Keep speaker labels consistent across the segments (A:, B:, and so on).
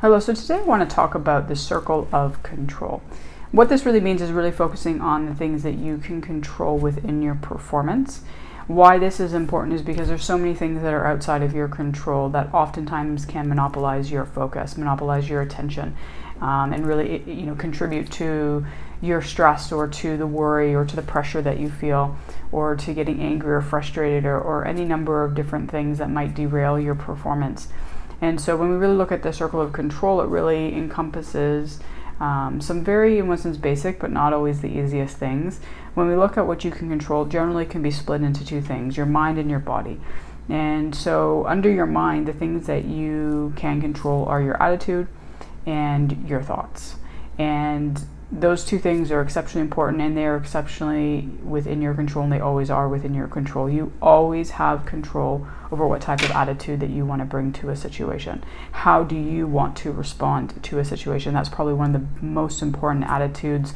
A: Hello, so today I want to talk about the circle of control. What this really means is really focusing on the things that you can control within your performance. Why this is important is because there's so many things that are outside of your control that oftentimes can monopolize your focus, monopolize your attention, and really, contribute to your stress or to the worry or to the pressure that you feel or to getting angry or frustrated or any number of different things that might derail your performance. And so when we really look at the circle of control, it really encompasses some very, in one sense, basic, but not always the easiest things. When we look at what you can control, generally can be split into two things, your mind and your body. And so under your mind, the things that you can control are your attitude and your thoughts. And those two things are exceptionally important, and they are exceptionally within your control, and they always are within your control. You always have control over what type of attitude that you want to bring to a situation. How do you want to respond to a situation? That's probably one of the most important attitudes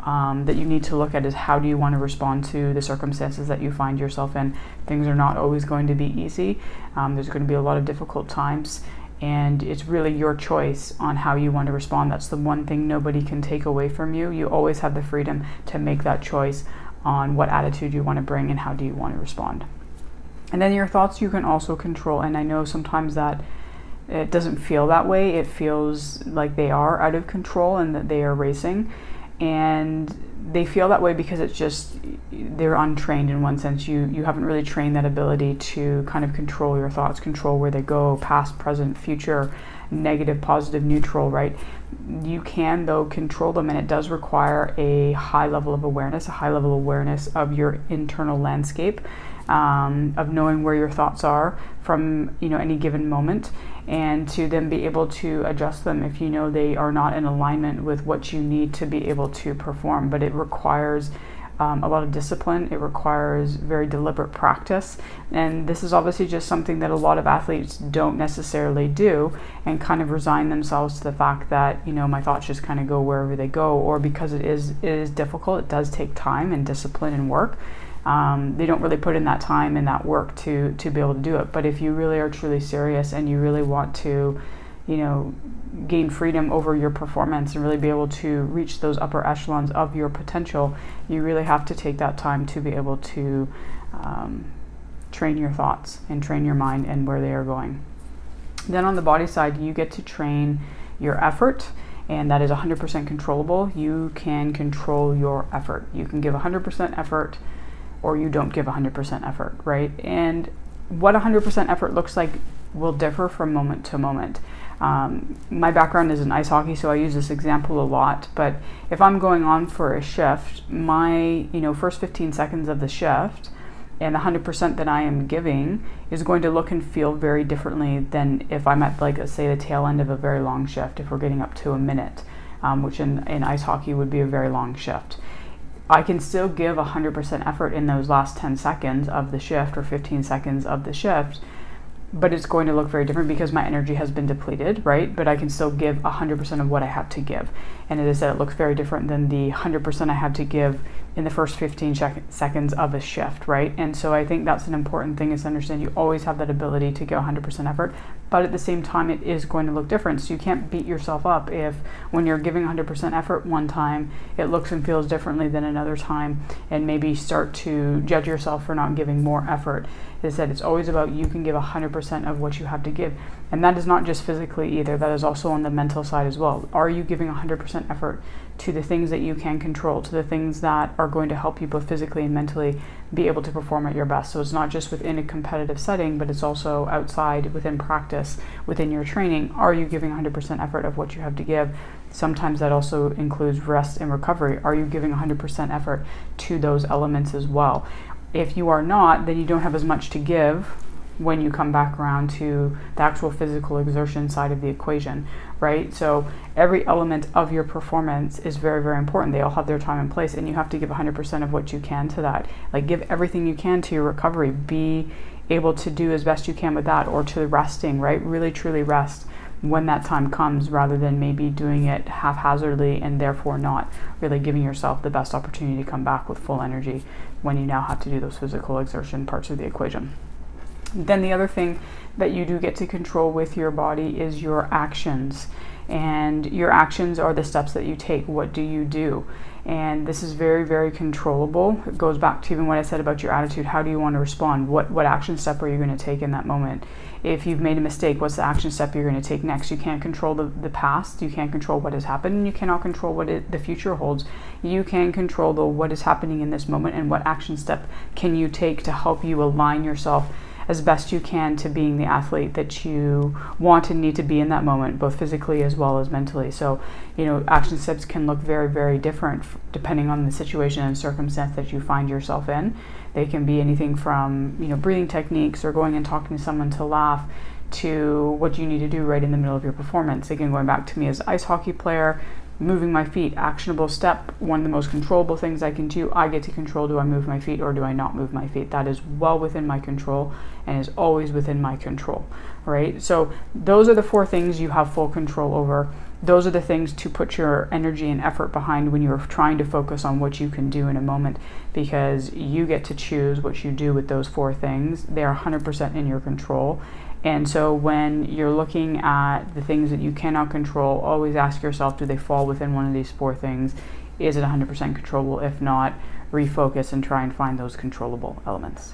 A: that you need to look at, is how do you want to respond to the circumstances that you find yourself in. Things are not always going to be easy. There's going to be a lot of difficult times. And it's really your choice on how you want to respond. That's the one thing nobody can take away from you. You always have the freedom to make that choice on what attitude you want to bring and how do you want to respond. And then your thoughts you can also control. And I know sometimes that it doesn't feel that way. It feels like they are out of control and that they are racing. And they feel that way because it's just, they're untrained in one sense. You haven't really trained that ability to kind of control your thoughts, control where they go, past, present, future, negative, positive, neutral, right? You can, though, control them, and it does require a high level of awareness, of your internal landscape, of knowing where your thoughts are from any given moment, and to then be able to adjust them if you know they are not in alignment with what you need to be able to perform. But it requires a lot of discipline. It requires very deliberate practice, and this is obviously just something that a lot of athletes don't necessarily do, and kind of resign themselves to the fact that my thoughts just kind of go wherever they go, or because it is difficult, it does take time and discipline and work. They don't really put in that time and that work to be able to do it. But if you really are truly serious and you really want to, gain freedom over your performance and really be able to reach those upper echelons of your potential, you really have to take that time to be able to train your thoughts and train your mind and where they are going. Then on the body side, you get to train your effort, and that is 100% controllable. You can control your effort. You can give 100% effort, or you don't give 100% effort, right? And what 100% effort looks like will differ from moment to moment. My background is in ice hockey, so I use this example a lot. But if I'm going on for a shift, my first 15 seconds of the shift and the 100% that I am giving is going to look and feel very differently than if I'm at, like, say, the tail end of a very long shift, if we're getting up to a minute, which in ice hockey would be a very long shift. I can still give 100% effort in those last 10 seconds of the shift or 15 seconds of the shift, but it's going to look very different because my energy has been depleted, right? But I can still give 100% of what I have to give. And as I said, it looks very different than the 100% I have to give in the first 15 seconds of a shift, right? And so I think that's an important thing, is to understand you always have that ability to give 100% effort, but at the same time, it is going to look different. So you can't beat yourself up if when you're giving 100% effort one time, it looks and feels differently than another time, and maybe start to judge yourself for not giving more effort. As I said, it's always about you can give 100% of what you have to give. And that is not just physically either, that is also on the mental side as well. Are you giving 100% effort to the things that you can control, to the things that are going to help you both physically and mentally be able to perform at your best? So it's not just within a competitive setting, but it's also outside, within practice, within your training. Are you giving 100% effort of what you have to give? Sometimes that also includes rest and recovery. Are you giving 100% effort to those elements as well? If you are not, then you don't have as much to give when you come back around to the actual physical exertion side of the equation, right? So every element of your performance is very, very important. They all have their time and place, and you have to give 100% of what you can to that. Like, give everything you can to your recovery. Be able to do as best you can with that, or to resting, right? Really, truly rest when that time comes, rather than maybe doing it haphazardly and therefore not really giving yourself the best opportunity to come back with full energy when you now have to do those physical exertion parts of the equation. Then the other thing that you do get to control with your body is your actions. And your actions are the steps that you take. What do you do? And this is very, very controllable. It goes back to even what I said about your attitude. How do you want to respond? What action step are you going to take in that moment? If you've made a mistake, what's the action step you're going to take next? You can't control the past. You can't control what has happened. And you cannot control what the future holds. You can control what is happening in this moment, and what action step can you take to help you align yourself as best you can to being the athlete that you want and need to be in that moment, both physically as well as mentally. So, action steps can look very, very different depending on the situation and circumstance that you find yourself in. They can be anything from, breathing techniques or going and talking to someone to laugh, to what you need to do right in the middle of your performance. Again, going back to me as an ice hockey player, moving my feet, actionable step, one of the most controllable things I can do. I get to control, do I move my feet or do I not move my feet? That is well within my control and is always within my control, right? So those are the 4 things you have full control over. Those are the things to put your energy and effort behind when you're trying to focus on what you can do in a moment, because you get to choose what you do with those 4 things. They are 100% in your control. And so when you're looking at the things that you cannot control, always ask yourself, do they fall within one of these 4 things? Is it 100% controllable? If not, refocus and try and find those controllable elements.